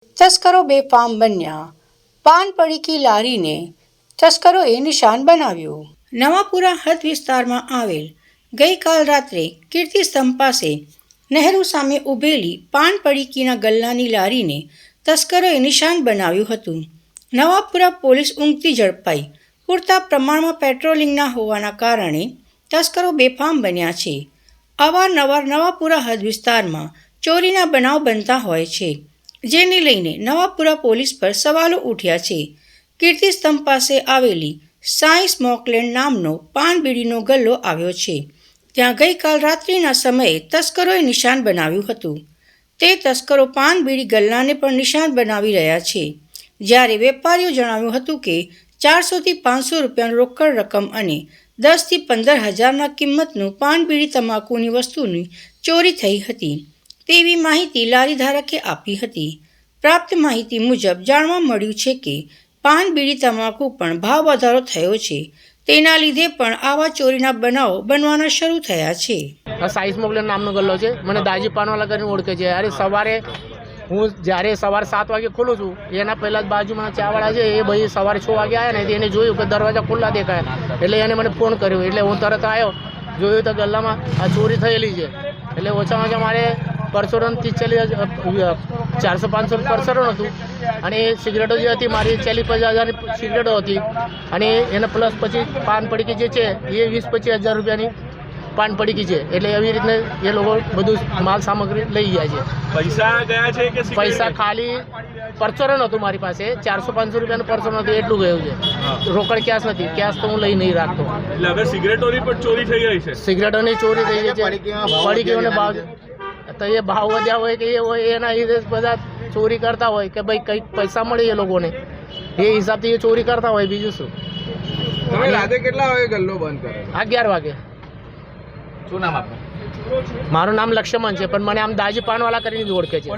તસ્કરો બેફામ બન્યા. પાન પડીકી લારીને તસ્કરોએ નિશાન બનાવ્યું. નવાપુરા હદ વિસ્તારમાં આવેલ ગઈકાલ રાત્રે કીર્તિસ્તંભ પાસે નહેરુ સામે ઊભેલી પાન પડીકીના ગલ્લાની લારીને તસ્કરોએ નિશાન બનાવ્યું હતું. નવાપુરા પોલીસ ઊંઘતી ઝડપાઈ. પૂરતા પ્રમાણમાં પેટ્રોલિંગના હોવાના કારણે તસ્કરો બેફામ બન્યા છે. અવારનવાર નવાપુરા હદ વિસ્તારમાં ચોરીના બનાવ બનતા હોય છે, જેને લઈને નવાપુરા પોલીસ પર સવાલો ઉઠ્યા છે. કીર્તિસ્તંભ પાસે આવેલી સાંઈ સ્મોકલેન્ડ નામનો પાન બીડીનો ગલ્લો આવ્યો છે. ત્યાં ગઈકાલ રાત્રિના સમયે તસ્કરોએ નિશાન બનાવ્યું હતું. તે તસ્કરો પાન બીડી ગલ્લાને પણ નિશાન બનાવી રહ્યા છે. જ્યારે વેપારીઓ જણાવ્યું હતું કે 400 થી 500 રૂપિયાની રોકડ રકમ અને 10 થી 15,000 કિંમતનું પાન બીડી તમાકુની વસ્તુની ચોરી થઈ હતી તેવી માહિતી લારી ધારકે આપી હતી. પ્રાપ્ત માહિતી મુજબ જાણવા મળ્યું છે કે પાન બીડી તમાકુ પણ ભાવ વધારો થયો છે. તેના લીધે પણ આવા ચોરીના બનાવો બનવાના શરૂ થયા છે. સાઈઝ મોકલેન નામનો ગલ્લો છે. મને દાજી પાનવાલા કરીને ઓળખે છે. અરે સવારે હું જ્યારે સવારે 7 વાગે ખોલું છું, એના પહેલાં જ બાજુમાં ચાવાળા છે એ ભાઈ સવારે 6 વાગે આવ્યા ને એને જોયું કે દરવાજા ખુલ્લા દેખાયા, એટલે એને મને ફોન કર્યો. એટલે હું તરત આવ્યો, જોયું તો ગલ્લામાં આ ચોરી થયેલી છે. એટલે ઓછામાં ઓછા મારે પરસોરન 400-500 પરસોરન હતું અને સિગરેટો જે હતી મારી 40-50,000ની સિગરેટો હતી અને એને પ્લસ પછી પાન પડીકી જે છે એ 20-25,000 રૂપિયાની પાન પડીકી છે. એટલે એવી રીતે એ લોકો બધું માલ સામગ્રી લઈ ગયા છે. પૈસા ગયા છે કે પૈસા ખાલી પરચોરન હતું મારી પાસે, 400-500 રૂપિયાનું પરચોરન હતું એટલું ગયું છે. રોકડ કેશ નથી. કેશ તો હું લઈ નહીં રાખતો. એટલે હવે સિગરેટોની પણ ચોરી થઈ ગઈ છે. સિગરેટોની ચોરી થઈ ગઈ છે. પડીકીઓને ભાવ તો એ ભાવ વધ્યા હોય કે એ હોય એના લીધે બધા ચોરી કરતા હોય કે ભાઈ કંઈક પૈસા મળે એ લોકોને, એ હિસાબથી એ ચોરી કરતા હોય. બીજું શું? તમે રાતે કેટલા વાગે ગલ્લો બંધ કરો? 11 વાગે. શું નામ આપનું? મારું નામ લક્ષ્મણ છે, પણ મને આમ દાજી પાનવાલા કરીને જ ઓળખે છે.